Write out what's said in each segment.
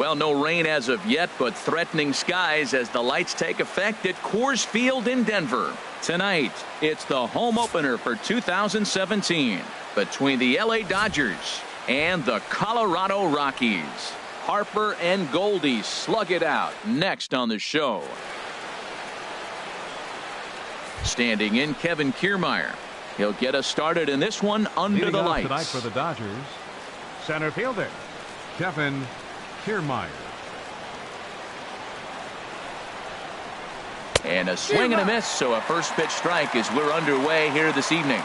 Well, no rain as of yet, but threatening skies as the lights take effect at Coors Field in Denver. Tonight, it's the home opener for 2017 between the LA Dodgers and the Colorado Rockies. Harper and Goldie slug it out next on the show. Standing in, Kevin Kiermaier. He'll get us started in this one under the lights. Tonight for the Dodgers, center fielder Kevin Kiermaier. And a swing and a miss, so a first pitch strike as we're underway here this evening.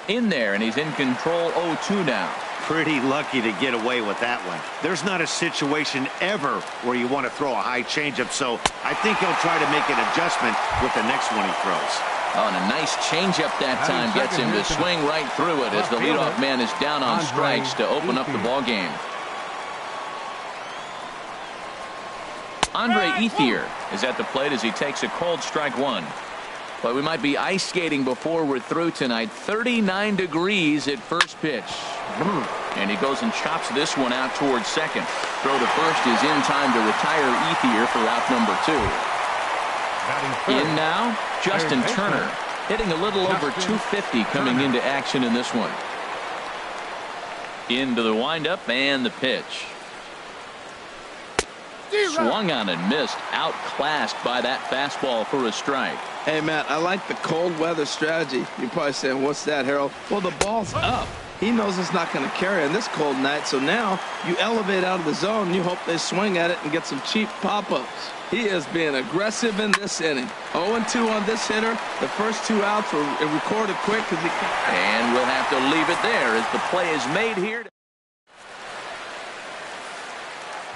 In there, and he's in control 0-2 now. Pretty lucky to get away with that one. There's not a situation ever where you want to throw a high changeup, so I think he'll try to make an adjustment with the next one he throws. Oh, and a nice changeup that time gets him to swing right through it as the leadoff man is down on strikes to open up the ball game. Andre Ethier is at the plate as he takes a cold strike one. But we might be ice skating before we're through tonight. 39 degrees at first pitch. And he goes and chops this one out towards second. Throw to first is in time to retire Ethier for out number 2. In now, Justin Turner, hitting a little over 250 coming into action in this one. Into the windup and the pitch. Swung on and missed, outclassed by that fastball for a strike. Hey, Matt, I like the cold weather strategy. You're probably saying, what's that, Harold? Well, the ball's up. He knows it's not going to carry on this cold night, so now you elevate out of the zone, and you hope they swing at it and get some cheap pop-ups. He is being aggressive in this inning. 0-2 on this hitter. The first 2 outs were recorded quick because he can't. And we'll have to leave it there as the play is made here.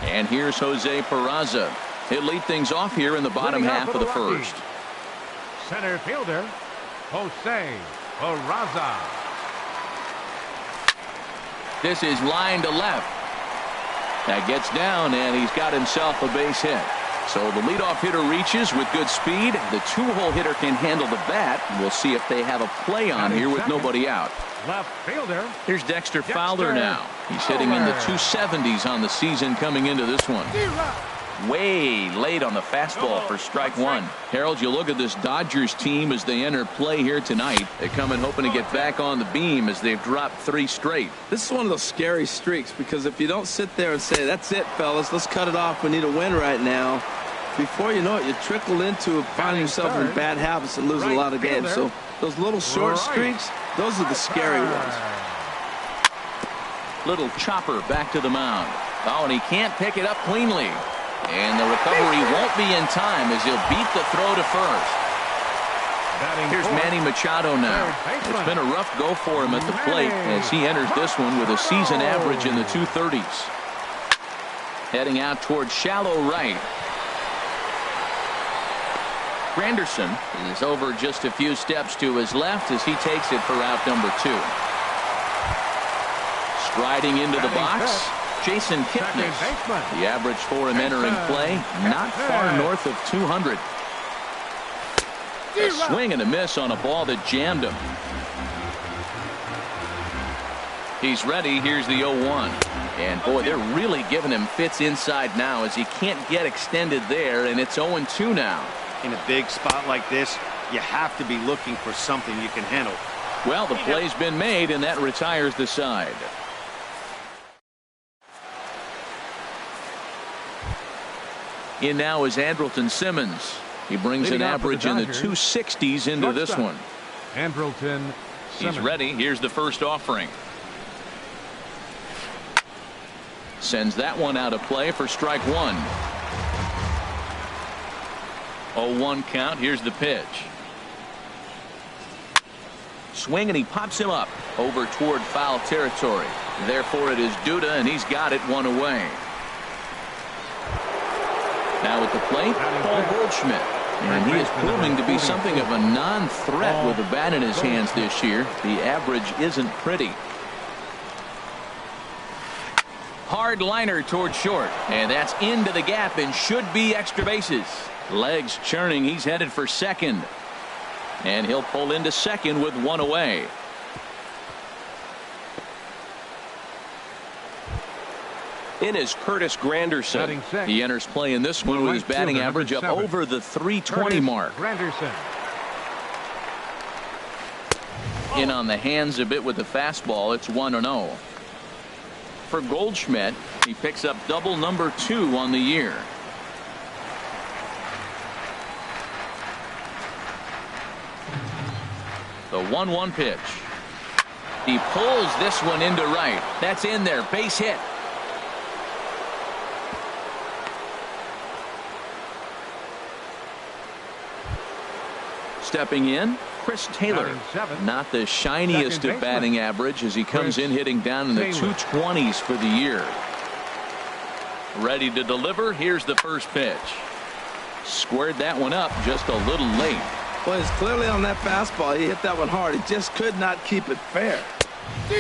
And here's Jose Peraza. He'll lead things off here in the bottom half of the first. Center fielder Jose Peraza. This is line to left. That gets down, and he's got himself a base hit. So the leadoff hitter reaches with good speed. The 2-hole hitter can handle the bat. We'll see if they have a play on here with nobody out. Left fielder. Here's Dexter Fowler now. He's hitting in the 270s on the season coming into this one. Way late on the fastball for strike one. Harold, you look at this Dodgers team as they enter play here tonight. They come in hoping to get back on the beam as they've dropped 3 straight. This is one of those scary streaks because if you don't sit there and say, that's it, fellas, let's cut it off, we need a win right now, before you know it, you trickle into finding yourself in bad habits and losing a lot of games. So those little short streaks, those are the scary ones. Little chopper back to the mound. Oh, and he can't pick it up cleanly. And the recovery won't be in time as he'll beat the throw to first. Here's Manny Machado now. It's been a rough go for him at the plate as he enters this one with a season average in the 230s. Heading out towards shallow right. Granderson is over just a few steps to his left as he takes it for out number 2. Striding into the box, Jason Kipnis. The average for him entering play, not far north of 200. A swing and a miss on a ball that jammed him. He's ready. Here's the 0-1. And boy, they're really giving him fits inside now as he can't get extended there, and it's 0-2 now. In a big spot like this, you have to be looking for something you can handle. Well, the play's been made, and that retires the side. In now is Andrelton Simmons. He brings an average in the 260s into this one. Andrelton Simmons. He's ready. Here's the first offering. Sends that one out of play for strike one. 0-1 count. Here's the pitch. Swing, and he pops him up over toward foul territory. Therefore, it is Duda, and he's got it one away. Now at the plate, Paul Goldschmidt. And he is proving to be something of a non-threat with the bat in his hands this year. The average isn't pretty. Hard liner toward short. And that's into the gap and should be extra bases. Legs churning. He's headed for second. And he'll pull into second with one away. in is Curtis Granderson. Batting six. He enters play in this one with his batting average up over the 320 mark. Granderson. In on the hands a bit with the fastball. It's 1-0. For Goldschmidt, he picks up double number 2 on the year. The 1-1 pitch. He pulls this one into right. That's in there. Base hit. Stepping in, Chris Taylor. Not the shiniest of batting average as he comes in hitting down in the 220s for the year. Ready to deliver. Here's the first pitch. Squared that one up just a little late. Well, he's clearly on that fastball. He hit that one hard. He just could not keep it fair.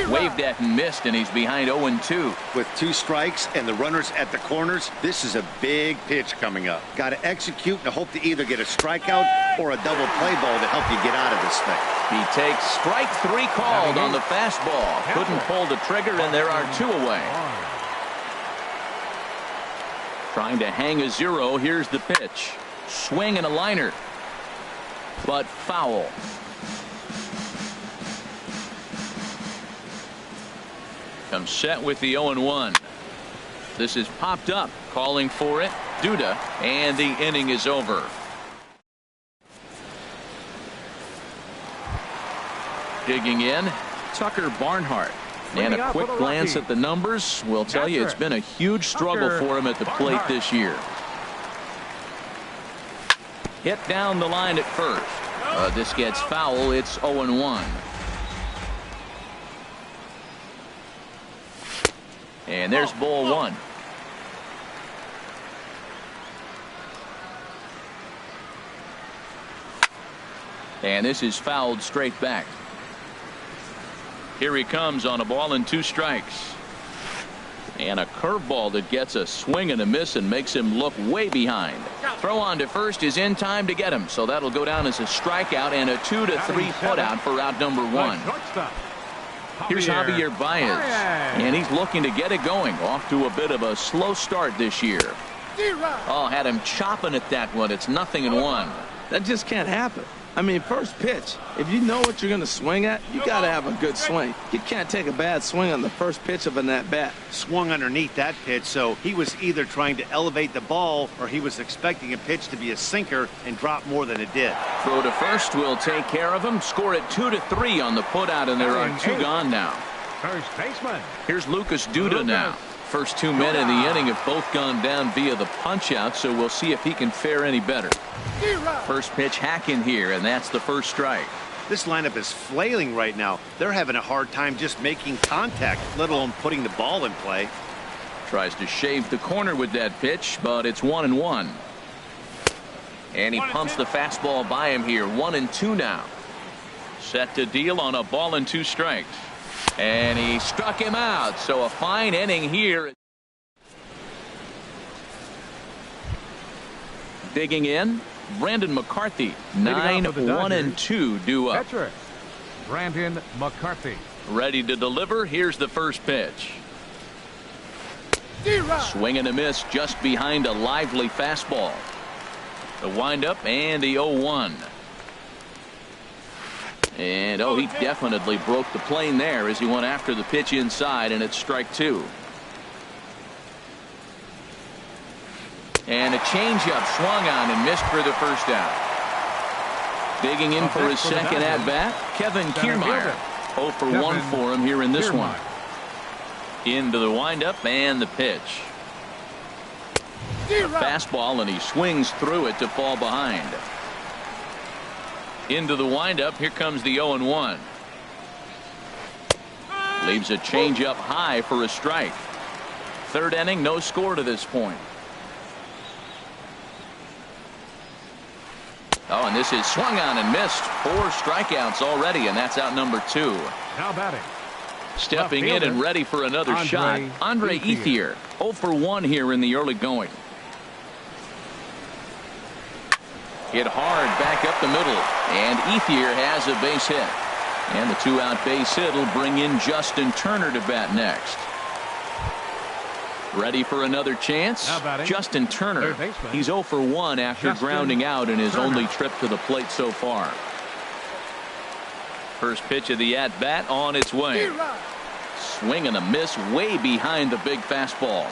Waved at and missed, and he's behind 0-2. With 2 strikes and the runners at the corners, this is a big pitch coming up. Got to execute and hope to either get a strikeout or a double play ball to help you get out of this thing. He takes strike 3 called on the fastball. Couldn't pull the trigger, and there are 2 away. Trying to hang a 0. Here's the pitch. Swing and a liner. But foul. Comes set with the 0-1. This is popped up. Calling for it. Duda. And the inning is over. Digging in, Tucker Barnhart. And a quick glance at the numbers will tell you it's been a huge struggle for him at the plate this year. Hit down the line at first. This gets foul. It's 0-1. And there's ball 1. And this is fouled straight back. Here he comes on a ball and 2 strikes. And a curveball that gets a swing and a miss and makes him look way behind. Throw on to first is in time to get him. So that'll go down as a strikeout and a 2-3 putout for out number 1. Here's Javier Baez. And he's looking to get it going. Off to a bit of a slow start this year. Oh, had him chopping at that one. It's 0-1. That just can't happen. I mean, first pitch, if you know what you're going to swing at, you got to have a good swing. You can't take a bad swing on the first pitch of an at-bat. Swung underneath that pitch, so he was either trying to elevate the ball or he was expecting a pitch to be a sinker and drop more than it did. Throw to first will take care of him. Score it 2-3 on the putout, and there are 2 gone now. First baseman. Here's Lucas Duda now. First 2 men in the inning have both gone down via the punch-out, so we'll see if he can fare any better. First pitch hacking here, and that's the first strike. This lineup is flailing right now. They're having a hard time just making contact, let alone putting the ball in play. Tries to shave the corner with that pitch, but it's 1-1. And he pumps the fastball by him here. 1-2 now. Set to deal on a ball and 2 strikes. And he struck him out. So a fine inning here. Digging in, Brandon McCarthy. 9-1-2 due up. Catcher, Brandon McCarthy. Ready to deliver. Here's the first pitch. Swing and a miss just behind a lively fastball. The windup and the 0-1. And he definitely broke the plane there as he went after the pitch inside, and it's strike 2. And a changeup swung on and missed for the first out. Digging in for his second at bat, Kevin Kiermaier. 0 for 1 for him here in this one. Into the windup and the pitch. A fastball, and he swings through it to fall behind. Into the windup. Here comes the 0-1. Leaves a changeup high for a strike. Third inning, no score to this point. Oh, and this is swung on and missed. 4 strikeouts already, and that's out number 2. Now batting. Stepping in and ready for another shot, Andre Ethier. 0 for 1 here in the early going. Hit hard back up the middle, and Ethier has a base hit. And the 2-out base hit will bring in Justin Turner to bat next. Ready for another chance? Justin Turner. He's 0 for 1 after grounding out in his only trip to the plate so far. First pitch of the at-bat on its way. Swing and a miss way behind the big fastball.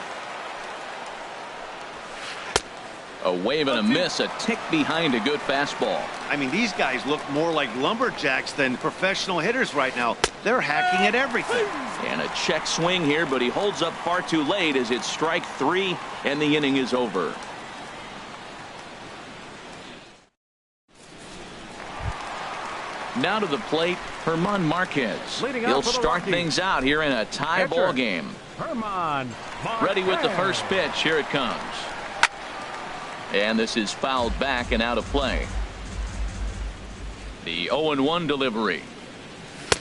A wave and a miss, a tick behind a good fastball. I mean, these guys look more like lumberjacks than professional hitters right now. They're hacking at everything. And a check swing here, but he holds up far too late as it's strike 3 and the inning is over. Now to the plate, German Marquez. He'll start things out here in a tie ball game. Ready with the first pitch. Here it comes. And this is fouled back and out of play. The 0-1 delivery.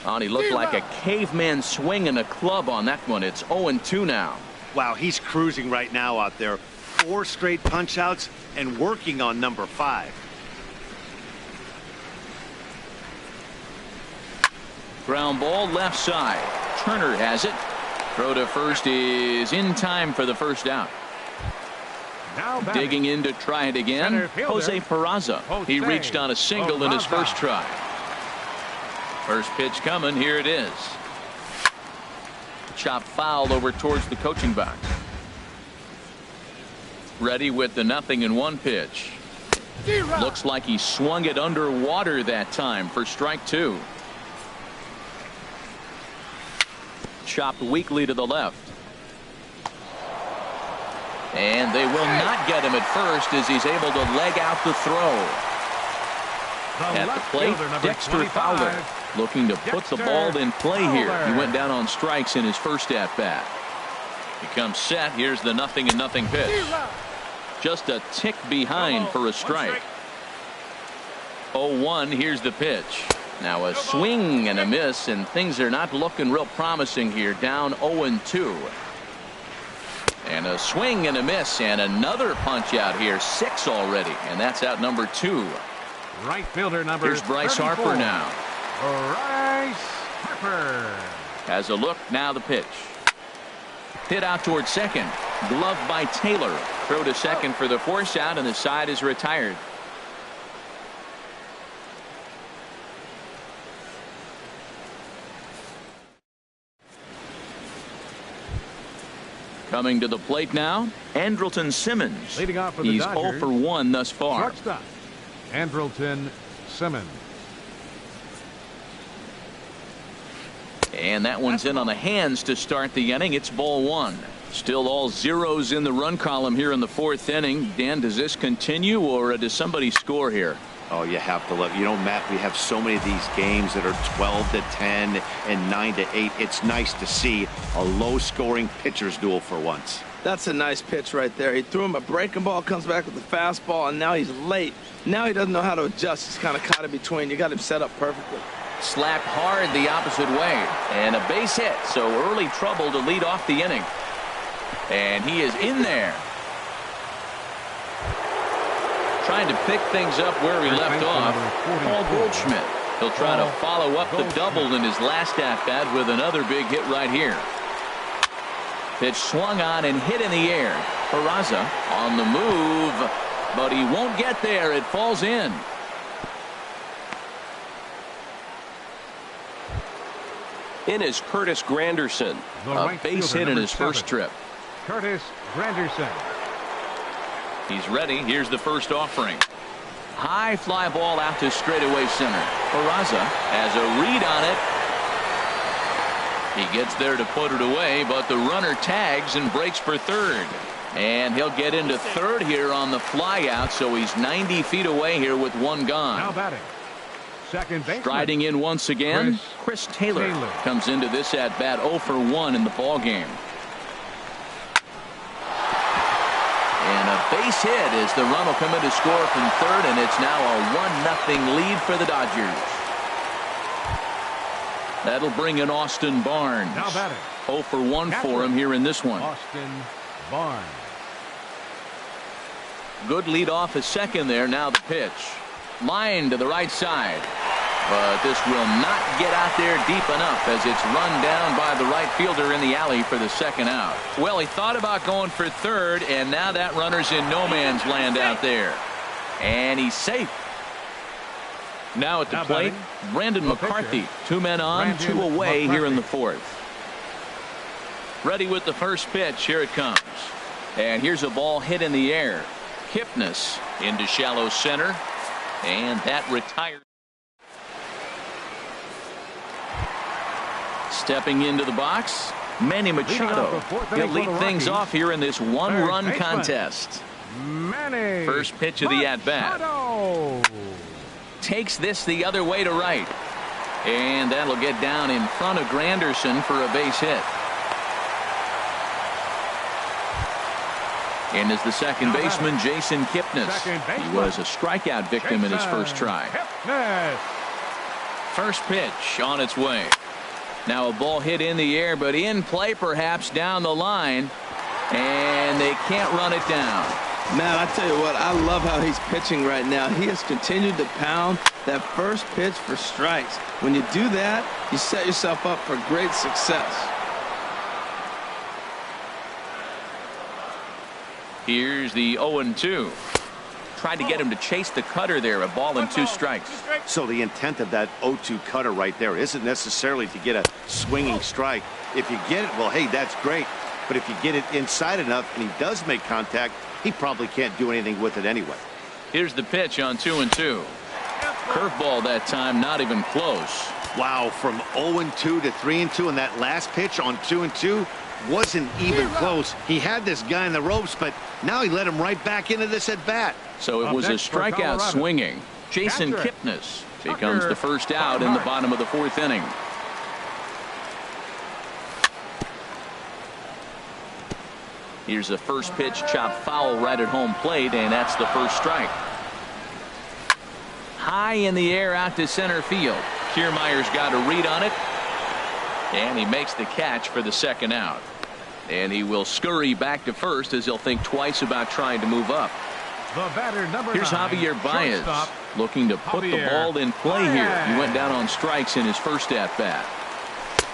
Oh, he looked like a caveman swinging a club on that one. It's 0-2 now. Wow, he's cruising right now out there. 4 straight punch outs and working on number 5. Ground ball left side. Turner has it. Throw to first is in time for the first out. Digging in to try it again, Jose Peraza. He reached on a single in his first try. First pitch coming. Here it is. Chop foul over towards the coaching box. Ready with the 0-1 pitch. Looks like he swung it underwater that time for strike 2. Chopped weakly to the left. And they will not get him at first as he's able to leg out the throw. At the plate, Dexter Fowler looking to put the ball in play here. He went down on strikes in his first at-bat. He comes set. Here's the 0-0 pitch. Just a tick behind for a strike. 0-1. Here's the pitch. Now a swing and a miss, and things are not looking real promising here. Down 0-2. And a swing and a miss, and another punch out here. 6 already, and that's out number 2. Right fielder number. Here's Bryce 34. Harper now. Bryce Harper has a look. Now the pitch. Hit out towards second. Glove by Taylor. Throw to second for the force out, and the side is retired. Coming to the plate now, Andrelton Simmons. Leading off for the He's Dodgers. 0 for 1 thus far. Shortstop, Andrelton Simmons. And that one's in on the hands to start the inning. It's ball 1. Still all zeros in the run column here in the 4th inning. Dan, does this continue, or does somebody score here? Oh, you have to look. You know, Matt, we have so many of these games that are 12-10 and 9-8. It's nice to see a low-scoring pitcher's duel for once. That's a nice pitch right there. He threw him a breaking ball, comes back with the fastball, and now he's late. Now he doesn't know how to adjust. He's kind of caught in between. You got him set up perfectly. Slapped hard the opposite way, and a base hit. So early trouble to lead off the inning. And he is in there. Trying to pick things up where he left off. Paul Goldschmidt. He'll try to follow up the double in his last at-bat with another big hit right here. Pitch swung on and hit in the air. Peraza on the move, but he won't get there. It falls in. In is Curtis Granderson. A base hit in his first trip. Curtis Granderson. He's ready. Here's the first offering. High fly ball out to straightaway center. Peraza has a read on it. He gets there to put it away, but the runner tags and breaks for third. And he'll get into third here on the fly out, so he's 90 feet away here with one gone. Now batting. Second base. Striding in once again, Chris Taylor comes into this at bat 0 for 1 in the ball game. And a base hit as the run will come in to score from third, and it's now a 1-0 lead for the Dodgers. That'll bring in Austin Barnes. Now batting. 0 for 1 for him here in this one. Austin Barnes. Good lead off at second there. Now the pitch. Line to the right side. But this will not get out there deep enough as it's run down by the right fielder in the alley for the second out. Well, he thought about going for third, and now that runner's in no man's land out there. And he's safe. Now at the plate, Brandon McCarthy. 2 men on, 2 away here in the fourth. Ready with the first pitch. Here it comes. And here's a ball hit in the air. Kipnis into shallow center. And that retired. Stepping into the box, Manny Machado. He'll lead things off here in this one-run contest. First pitch of the at-bat. Takes this the other way to right. And that'll get down in front of Granderson for a base hit. And is the second baseman, Jason Kipnis. He was a strikeout victim in his first try. First pitch on its way. Now a ball hit in the air, but in play perhaps down the line. And they can't run it down. Man, I tell you what, I love how he's pitching right now. He has continued to pound that first pitch for strikes. When you do that, you set yourself up for great success. Here's the 0-2. Tried to get him to chase the cutter there. A ball and 2 strikes. So the intent of that 0-2 cutter right there isn't necessarily to get a swinging strike. If you get it, well, hey, that's great. But if you get it inside enough and he does make contact, he probably can't do anything with it anyway. Here's the pitch on 2-2. Curveball that time, not even close. Wow, from 0-2 to 3-2, and that last pitch on 2-2 wasn't even close. He had this guy in the ropes, but now he let him right back into this at bat. So it was a strikeout swinging. Jason Kipnis becomes the first out in the bottom of the fourth inning. Here's the first pitch, chopped foul right at home plate, and that's the first strike. High in the air out to center field. Kiermaier's got a read on it, and he makes the catch for the second out. And he will scurry back to first as he'll think twice about trying to move up. Here's Javier Baez looking to put the ball in play here. He went down on strikes in his first at-bat.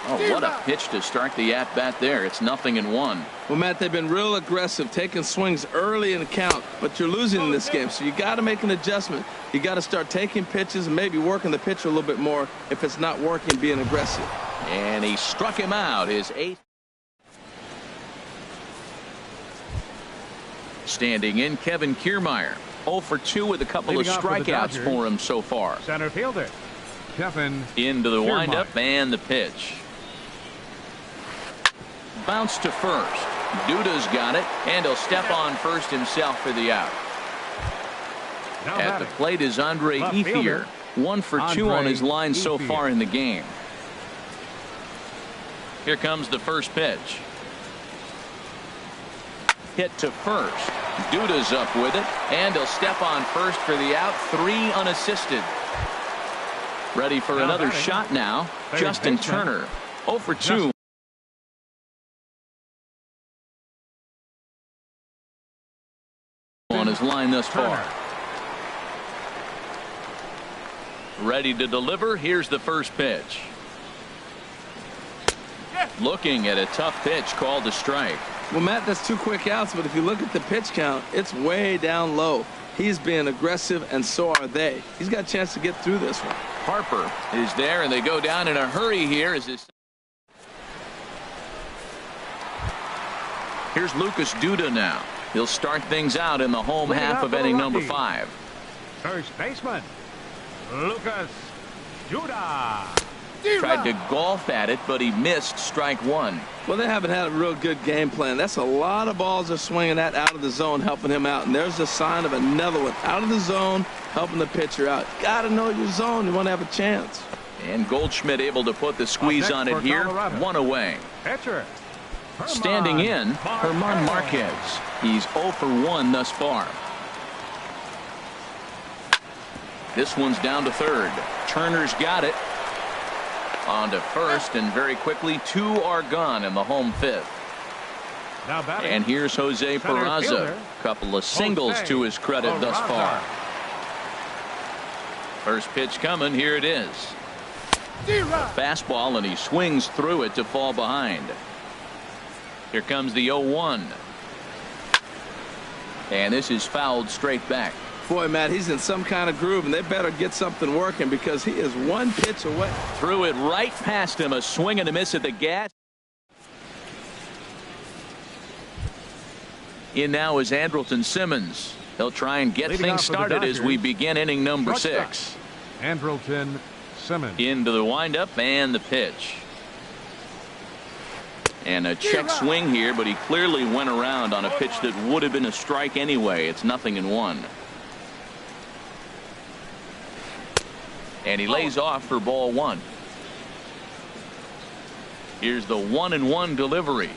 Oh, what a pitch to start the at-bat there. It's 0-1. Well, Matt, they've been real aggressive, taking swings early in the count, but you're losing in this game, so you got to make an adjustment. You got to start taking pitches and maybe working the pitcher a little bit more if it's not working, being aggressive. And he struck him out, his 8th. Standing in, Kevin Kiermaier. 0 for 2 with a couple of strikeouts for him so far. Center fielder, Kevin into the Kiermaier. windup and the pitch. Bounce to first. Duda's got it, and he'll step on first himself for the out. At the plate is Andre Ethier. 1 for 2 on his line so far in the game. Here comes the first pitch. Hit to first. Duda's up with it, and he'll step on first for the out. 3 unassisted. Ready for another shot now. Justin Turner. 0 for 2. On his line thus far. Ready to deliver. Here's the first pitch. Looking at a tough pitch called a strike. Well, Matt, that's 2 quick outs, but if you look at the pitch count, it's way down low. He's being aggressive, and so are they. He's got a chance to get through this one. Harper is there, and they go down in a hurry here. Here's Lucas Duda now. He'll start things out in the home half of inning number 5. First baseman, Lucas Duda. Tried to golf at it, but he missed strike 1. Well, they haven't had a real good game plan. That's a lot of balls they're swinging at out of the zone, helping him out. And there's a sign of another one out of the zone, helping the pitcher out. Got to know your zone. You want to have a chance. And Goldschmidt able to put the squeeze on it here. Colorado. 1 away. Pitcher, Standing in, Herman Marquez. He's 0 for 1 thus far. This one's down to third. Turner's got it. On to first, and very quickly 2 are gone in the home 5th. Now batting. And here's Jose Peraza. fielder, Couple of singles Jose to his credit thus far. First pitch coming. Here it is. A fastball, and he swings through it to fall behind. Here comes the 0-1. And this is fouled straight back. Boy, Matt, he's in some kind of groove, and they better get something working because he is one pitch away. Threw it right past him. A swing and a miss at the gas. In now is Andrelton Simmons. He'll try and get Leading things off for the started as we Dodgers, begin inning number shortstop, 6. Andrelton Simmons. Into the windup and the pitch. And a check swing here, but he clearly went around on a pitch that would have been a strike anyway. It's 0-1. And he lays off for ball 1. Here's the 1-1 delivery.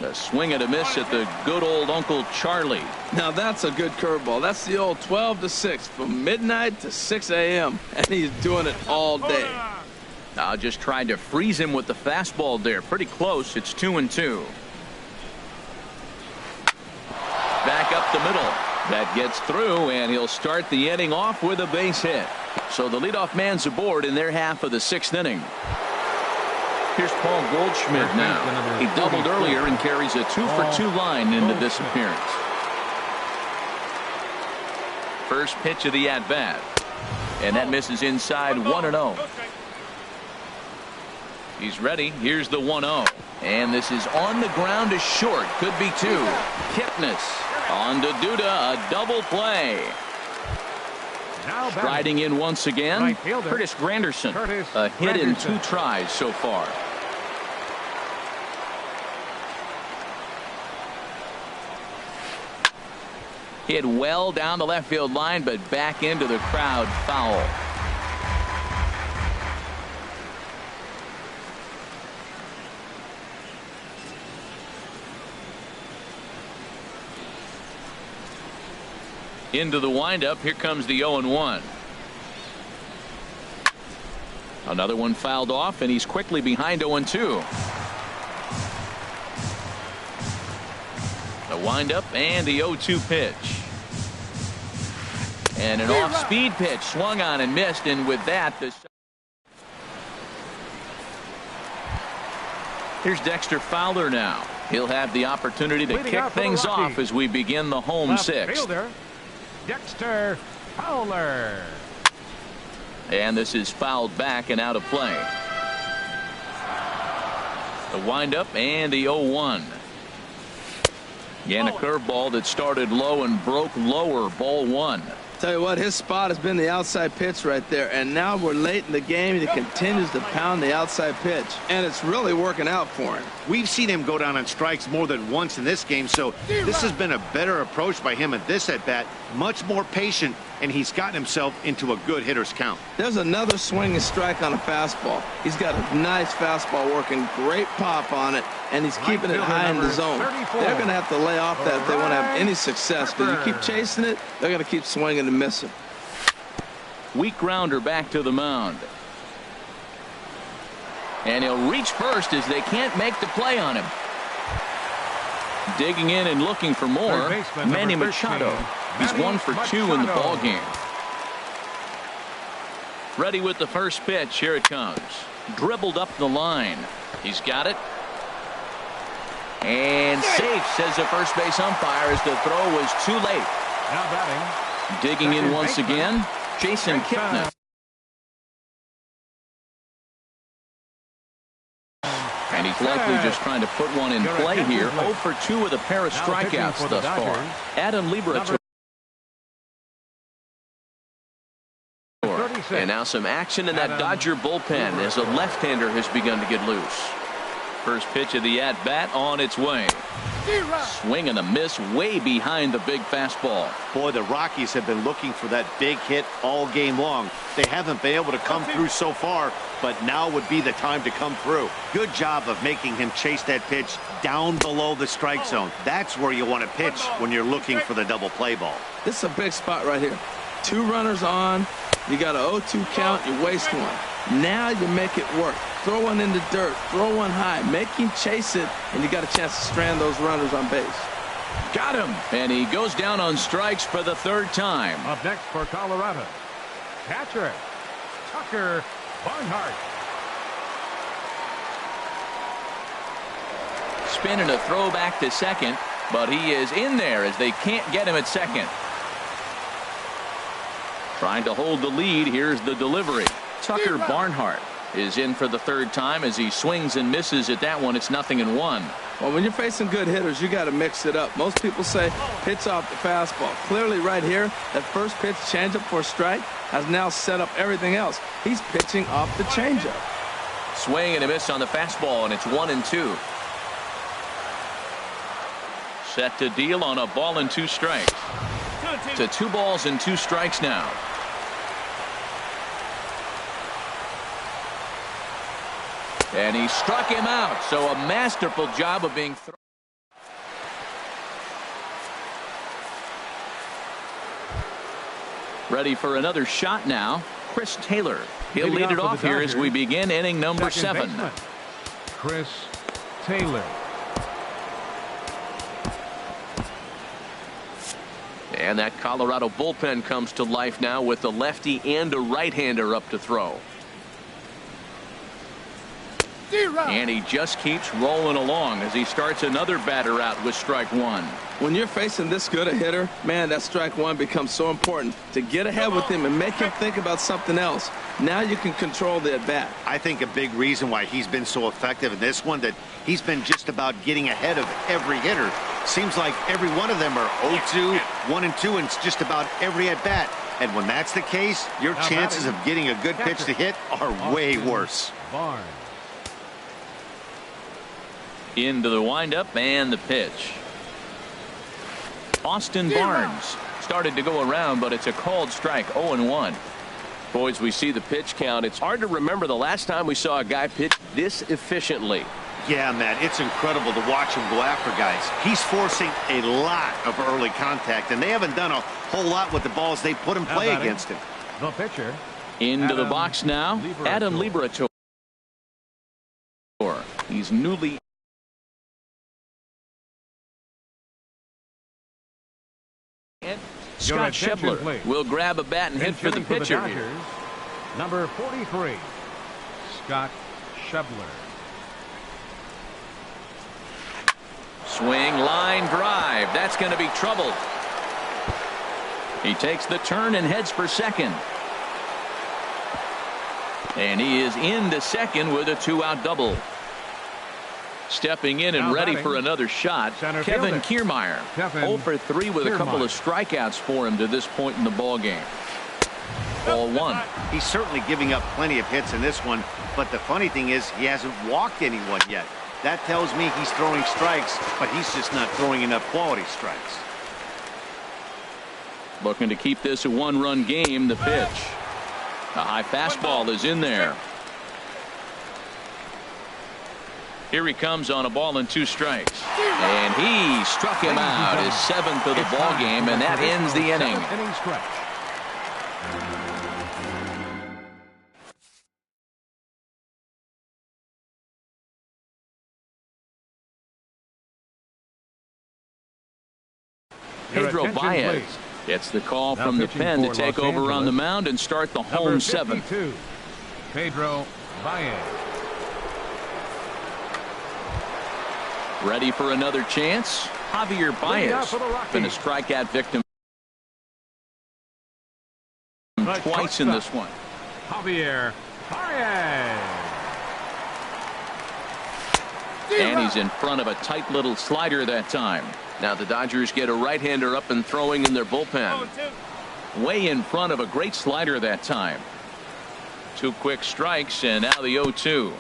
A swing and a miss at the good old Uncle Charlie. Now that's a good curveball. That's the old 12 to 6 from midnight to 6 a.m. and he's doing it all day. Now just tried to freeze him with the fastball there. Pretty close. It's 2-2. Back up the middle. That gets through, and he'll start the inning off with a base hit. So the leadoff man's aboard in their half of the 6th inning. Here's Paul Goldschmidt now. He doubled earlier and carries a 2-for-2 line into this appearance. First pitch of the at-bat. And that misses inside 1-0. He's ready. Here's the 1-0. And this is on the ground to short. Could be 2. Kipnis on to Duda. A double play. Now Striding in once again. Right fielder, Curtis Granderson. Curtis A hit in 2 Granderson. tries so far. Hit well down the left field line, but back into the crowd. Foul. Into the windup. Here comes the 0-1. Another one fouled off, and he's quickly behind 0-2. The windup and the 0-2 pitch. And an off-speed pitch swung on and missed, and with that, here's Dexter Fowler now. He'll have the opportunity to Leading kick off for the things Rockies, off as we begin the home left 6th. fielder, Dexter Fowler. And this is fouled back and out of play. The windup and the 0-1. Again, a curveball that started low and broke lower. Ball 1. Tell you what, his spot has been the outside pitch right there, and now we're late in the game and he continues to pound the outside pitch, and it's really working out for him. We've seen him go down on strikes more than once in this game, so this has been a better approach by him at this at-bat. Much more patient, and he's gotten himself into a good hitter's count. There's another swing and strike on a fastball. He's got a nice fastball working, great pop on it, and he's keeping it high in the zone. They're going to have to lay off that if they want to have any success, because you keep chasing it, they're going to keep swinging and missing. Weak grounder back to the mound. And he'll reach first as they can't make the play on him. Digging in and looking for more, Third baseman, Manny number Machado. 13, He's Manny 1 for 2 in the Machado. ball game. Ready with the first pitch. Here it comes. Dribbled up the line. He's got it. And safe, says the first base umpire, as the throw was too late. Now batting. Digging in Second once baseman, again, Jason Kipnis. And he's likely just trying to put one in play here. 0 for 2 with a pair of Now pitching strikeouts for the thus far. Dodgers, Adam Lieberich. number 36. And now some action in that Adam Dodger bullpen as a left-hander has begun to get loose. First pitch of the at-bat on its way. Swing and a miss way behind the big fastball. Boy, the Rockies have been looking for that big hit all game long. They haven't been able to come through so far, but now would be the time to come through. Good job of making him chase that pitch down below the strike zone. That's where you want to pitch when you're looking for the double play ball. This is a big spot right here. 2 runners on. You got an 0-2 count. You waste one. Now you make it work. Throw one in the dirt. Throw one high. Make him chase it, and you got a chance to strand those runners on base. Got him. And he goes down on strikes for the third time. Up next for Colorado, catcher Tucker Barnhart. Spin and a throw back to second, but he is in there as they can't get him at second. Trying to hold the lead. Here's the delivery. Tucker Barnhart is in for the third time as he swings and misses at that one. It's 0-1. Well, when you're facing good hitters, you got to mix it up. Most people say pitch off the fastball. Clearly right here, that first pitch changeup for a strike has now set up everything else. He's pitching off the changeup. Swing and a miss on the fastball, and it's 1-2. Set to deal on a ball and 2 strikes. To 2 balls and 2 strikes now. And he struck him out. So a masterful job of being thrown. Ready for another shot now. Chris Taylor. He'll lead it off here as we begin inning number 7. Baseman, Chris Taylor. And that Colorado bullpen comes to life now with a lefty and a right-hander up to throw. And he just keeps rolling along as he starts another batter out with strike 1. When you're facing this good a hitter, man, that strike 1 becomes so important to get ahead with him and make him think about something else. Now you can control the at-bat. I think a big reason why he's been so effective in this one, that he's been just about getting ahead of every hitter. Seems like every one of them are 0-2, 1-2, and it's just about every at-bat. And when that's the case, your chances of getting a good pitch to hit are way worse. Barnes. Into the windup and the pitch. Austin Barnes started to go around, but it's a called strike. 0-1. Boys, we see the pitch count. It's hard to remember the last time we saw a guy pitch this efficiently. Yeah, man, it's incredible to watch him go after guys. He's forcing a lot of early contact, and they haven't done a whole lot with the balls they put in play against him. The pitcher. Into the box now, Adam Liberator. He's newly Scott Schebler will grab a bat and hit for the pitcher here. Number 43, Scott Schebler. Swing, line drive. That's going to be trouble. He takes the turn and heads for second. And he is into second with a 2-out double. Stepping in and ready for another shot, Kevin Kiermaier. 0 for 3 with a couple of strikeouts for him to this point in the ball game. Ball 1. He's certainly giving up plenty of hits in this one, but the funny thing is he hasn't walked anyone yet. That tells me he's throwing strikes, but he's just not throwing enough quality strikes. Looking to keep this a 1-run game. The pitch. A high fastball is in there. Here he comes on a ball and 2 strikes. And he struck him out, his 7th of the ball game, and that ends the inning. Pedro Baez gets the call from the pen to take over on the mound and start the home 7th. Pedro Baez. Ready for another chance. Javier Baez been a strikeout victim twice in this one. Javier Baez. And he's in front of a tight little slider that time. Now the Dodgers get a right-hander up and throwing in their bullpen. Way in front of a great slider that time. 2 quick strikes and now the 0-2.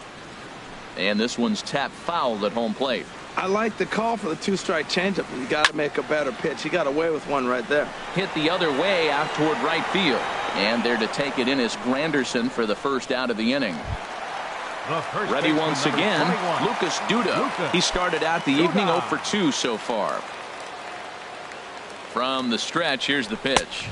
And this one's tapped foul at home plate. I like the call for the 2-strike changeup. You got to make a better pitch. He got away with one right there. Hit the other way out toward right field. And there to take it in is Granderson for the first out of the inning. Ready once again, Lucas Duda. He started out the evening 0 for 2 so far. From the stretch, here's the pitch.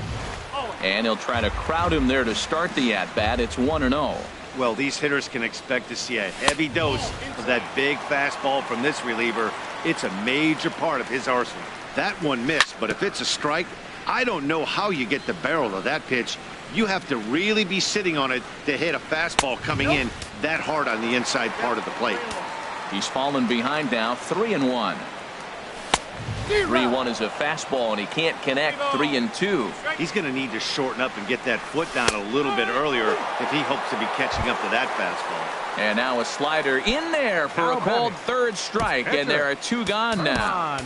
And he'll try to crowd him there to start the at-bat. It's 1-0. Well, these hitters can expect to see a heavy dose of that big fastball from this reliever. It's a major part of his arsenal. That one missed, but if it's a strike, I don't know how you get the barrel of that pitch. You have to really be sitting on it to hit a fastball coming in that hard on the inside part of the plate. He's fallen behind now, 3-1. 3-1 is a fastball, and he can't connect. 3-2. He's going to need to shorten up and get that foot down a little bit earlier if he hopes to be catching up to that fastball. And now a slider in there for a called third strike, and there are two gone now.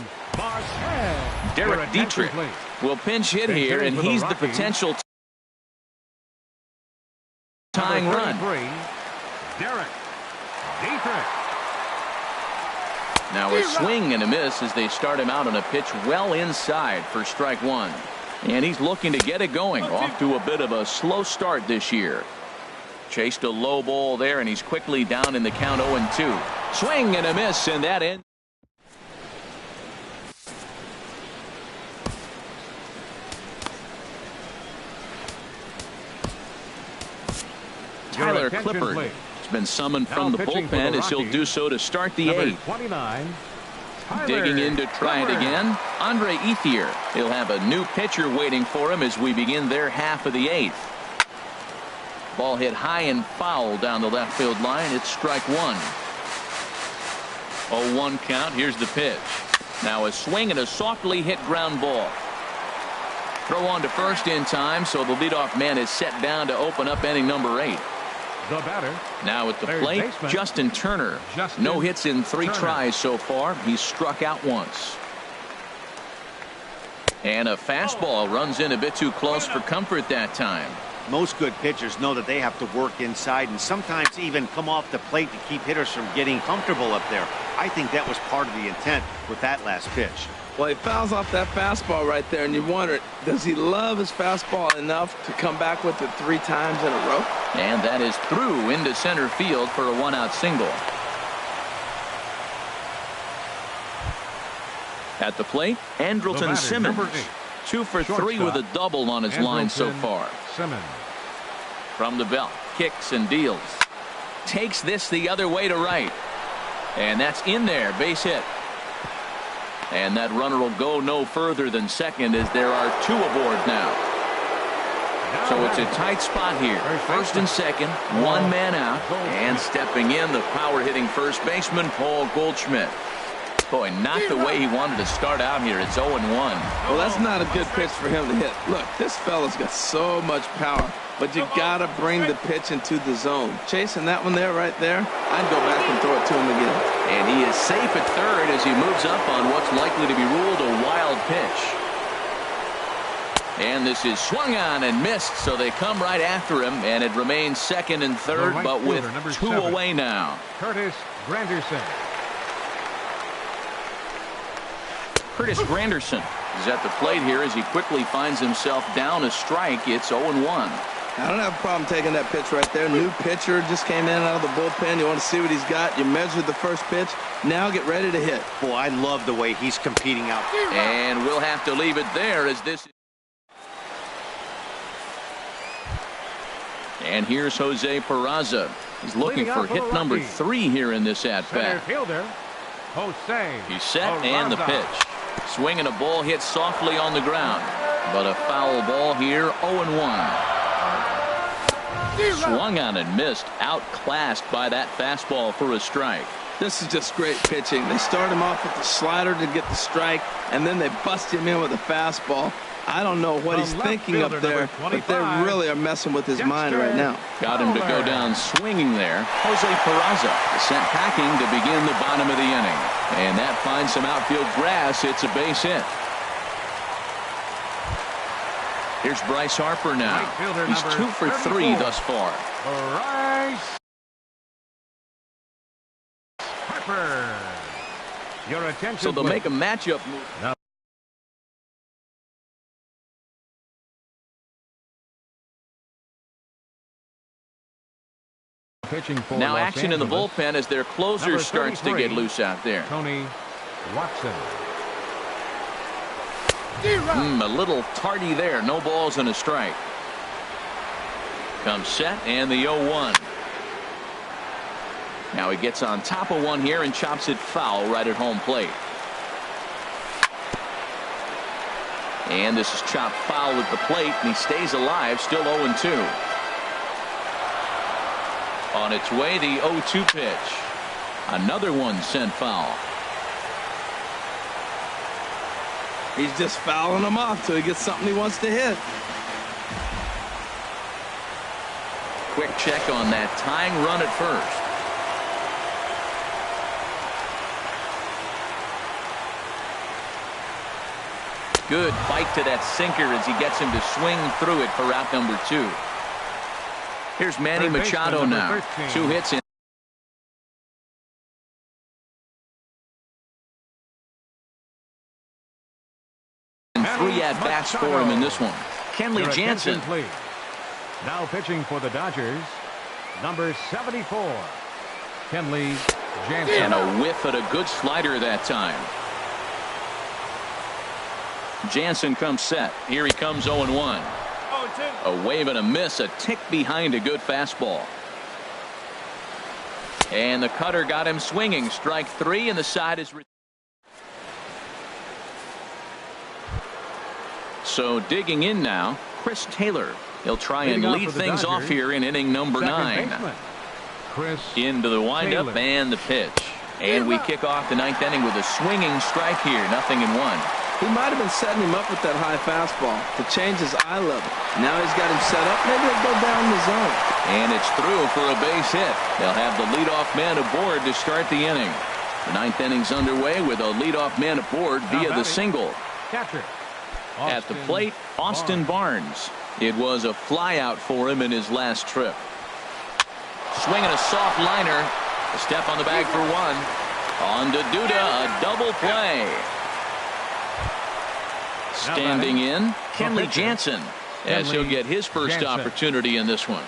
Derek Dietrich will pinch hit here, and he's the potential tying run. Derek Dietrich. Now a swing and a miss as they start him out on a pitch well inside for strike one. And he's looking to get it going. Off to a bit of a slow start this year. Chased a low ball there, and he's quickly down in the count 0-2. Swing and a miss, and that ends. Tyler Clippard has been summoned from the bullpen as he'll do so to start the eighth. Digging in to try it again, Andre Ethier. He'll have a new pitcher waiting for him as we begin their half of the eighth. Ball hit high and foul down the left field line. It's strike one. 0-1 count. Here's the pitch. Now a swing and a softly hit ground ball. Throw on to first in time, so the leadoff man is set down to open up inning number 8. The batter. Now at the plate, Justin Turner. No hits in 3 tries so far. He's struck out once. And a fastball runs in a bit too close for comfort that time. Most good pitchers know that they have to work inside and sometimes even come off the plate to keep hitters from getting comfortable up there. I think that was part of the intent with that last pitch. Well, he fouls off that fastball right there, and you wonder, does he love his fastball enough to come back with it 3 times in a row? And that is through into center field for a 1-out single. At the plate, Andrelton Simmons. 2 for 3 with a double on his line so far. Simmons. From the belt, kicks and deals. Takes this the other way to right. And that's in there, base hit. And that runner will go no further than second as there are 2 aboard now. So it's a tight spot here. First and second, 1 man out. And stepping in, the power-hitting first baseman, Paul Goldschmidt. Boy, not the way he wanted to start out here. It's 0-1. Well, that's not a good pitch for him to hit. Look, this fella's got so much power, but you got to bring the pitch into the zone. Chasing that one there, right there, I'd go back and throw it to him again. And he is safe at third as he moves up on what's likely to be ruled a wild pitch. And this is swung on and missed, so they come right after him, and it remains second and third, but with 2 away now. Curtis Granderson. Curtis Granderson is at the plate here as he quickly finds himself down a strike. It's 0-1. I don't have a problem taking that pitch right there. New pitcher just came in out of the bullpen. You want to see what he's got. You measured the first pitch. Now get ready to hit. Boy, I love the way he's competing out there. And we'll have to leave it there as this. And here's Jose Peraza. He's looking for hit number 3 here in this at-bat. Fielder, Jose. He's set and the pitch. Swinging a ball hit softly on the ground. But a foul ball here, 0-1. Swung on and missed, outclassed by that fastball for a strike. This is just great pitching. They start him off with the slider to get the strike, and then they bust him in with a fastball. I don't know what he's thinking up there, but they really are messing with his mind right now. Got him to go down swinging there. Jose Peraza is sent packing to begin the bottom of the inning. And that finds some outfield grass. It's a base hit. Here's Bryce Harper now. He's 2 for 3 thus far. Bryce Harper. Your attention. So they'll make a matchup move. Now, pitching for now Los action in the Angeles. bullpen as their closer starts to get loose out there. Tony Watson. A little tardy there. No balls and a strike. Comes set and the 0-1. Now he gets on top of one here and chops it foul right at home plate. And this is chopped foul at the plate, and he stays alive, still 0-2. On its way, the 0-2 pitch. Another one sent foul. He's just fouling them off till he gets something he wants to hit. Quick check on that tying run at first. Good bite to that sinker as he gets him to swing through it for out number 2. Here's Manny Machado now. 2 hits in. And 3 at-bats for him in this one. Kenley Jansen. Now pitching for the Dodgers, number 74, Kenley Jansen. And a whiff at a good slider that time. Jansen comes set. Here he comes 0-1. A wave and a miss, a tick behind a good fastball. And the cutter got him swinging. Strike 3, and the side is. So digging in now, Chris Taylor. He'll try and lead things off here in inning number 9. Into the windup and the pitch. And we kick off the 9th inning with a swinging strike here. 0-1. He might have been setting him up with that high fastball to change his eye level. Now he's got him set up. Maybe he'll go down the zone. And it's through for a base hit. They'll have the leadoff man aboard to start the inning. The 9th inning's underway with a leadoff man aboard via the single. At the plate, Austin Barnes. It was a flyout for him in his last trip. Swinging a soft liner. A step on the bag for 1. On to Duda, a double play. Standing in, Kenley Jansen, as he'll get his first opportunity in this one.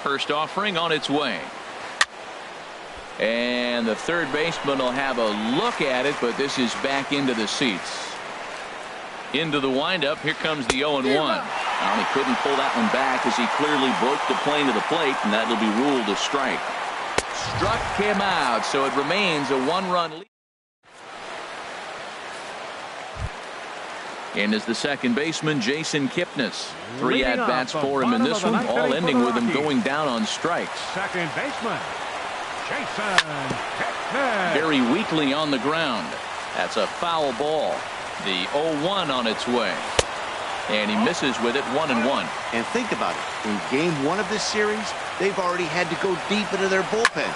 First offering on its way. And the third baseman will have a look at it, but this is back into the seats. Into the windup. Here comes the 0-1. He couldn't pull that one back as he clearly broke the plane to the plate, and that'll be ruled a strike. Struck him out, so it remains a 1-run lead. And is the second baseman, Jason Kipnis. 3 at-bats for him in this one, all ending with him going down on strikes. Second baseman, Jason Kipnis. Very weakly on the ground. That's a foul ball. The 0-1 on its way. And he misses with it, 1-1. And think about it. In game 1 of this series, they've already had to go deep into their bullpen.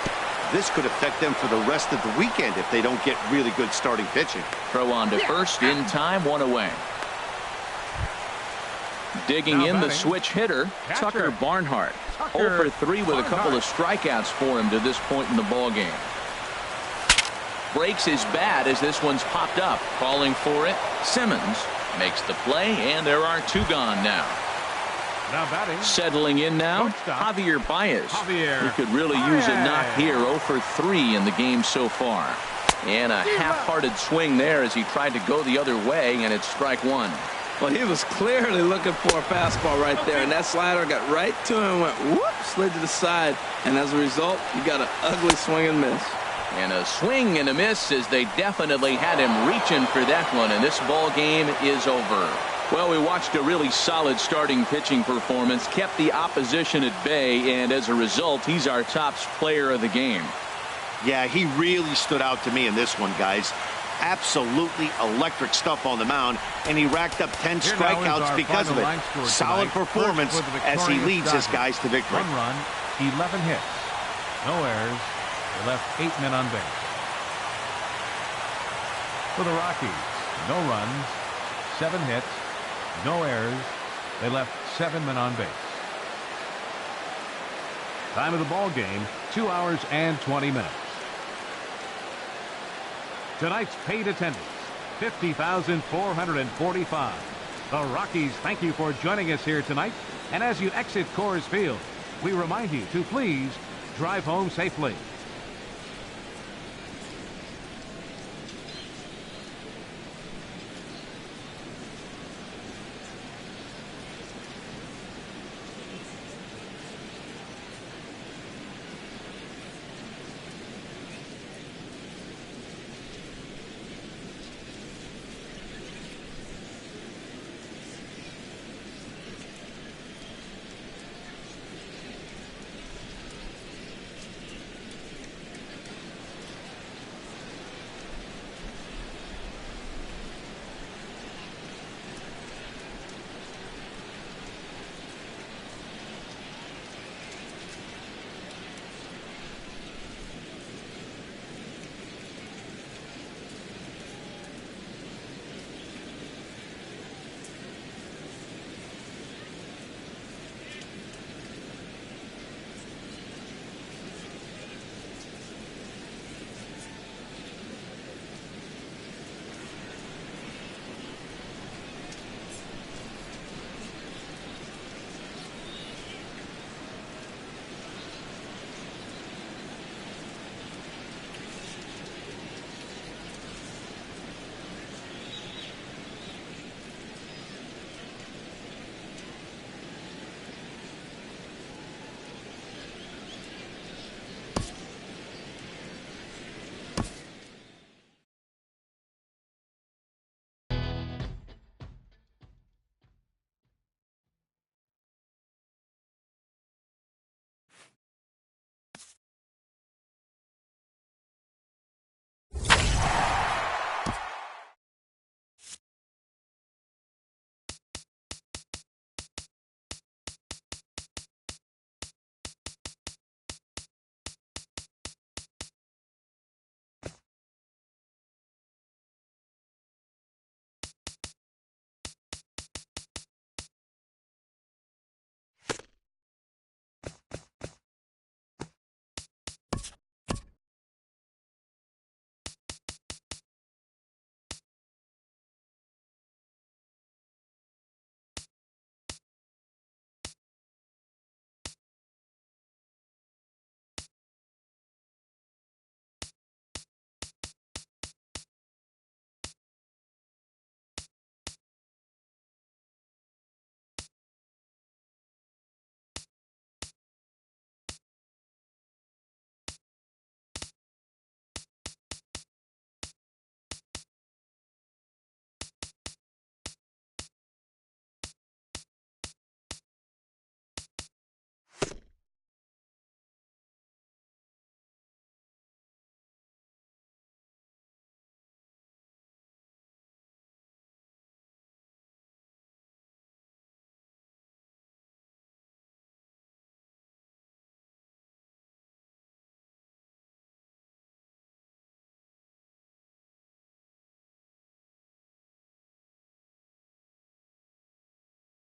This could affect them for the rest of the weekend if they don't get really good starting pitching. Throw on to first in time, 1 away. Digging in the switch hitter, Tucker Barnhart. 0 for 3 with a couple of strikeouts for him to this point in the ball game. Breaks his bat as this one's popped up. Calling for it, Simmons makes the play, and there are 2 gone now. Now batting. Settling in now, Javier Baez. He could really use a knock here. 0 for 3 in the game so far. And a half-hearted swing there as he tried to go the other way, and it's strike 1. Well, he was clearly looking for a fastball right there, and that slider got right to him and went whoop, slid to the side, and as a result, you got an ugly swing and miss. And a swing and a miss as they definitely had him reaching for that one, and this ball game is over. Well, we watched a really solid starting pitching performance, kept the opposition at bay, and as a result, he's our top player of the game. Yeah, he really stood out to me in this one, guys. Absolutely electric stuff on the mound, and he racked up 10 strikeouts because of it. Solid performance as he leads his guys to victory. 1 run, 11 hits, no errors. They left 8 men on base. For the Rockies, no runs, 7 hits, no errors. They left 7 men on base. Time of the ball game, 2 hours and 20 minutes. Tonight's paid attendance, 50,445. The Rockies thank you for joining us here tonight. And as you exit Coors Field, we remind you to please drive home safely.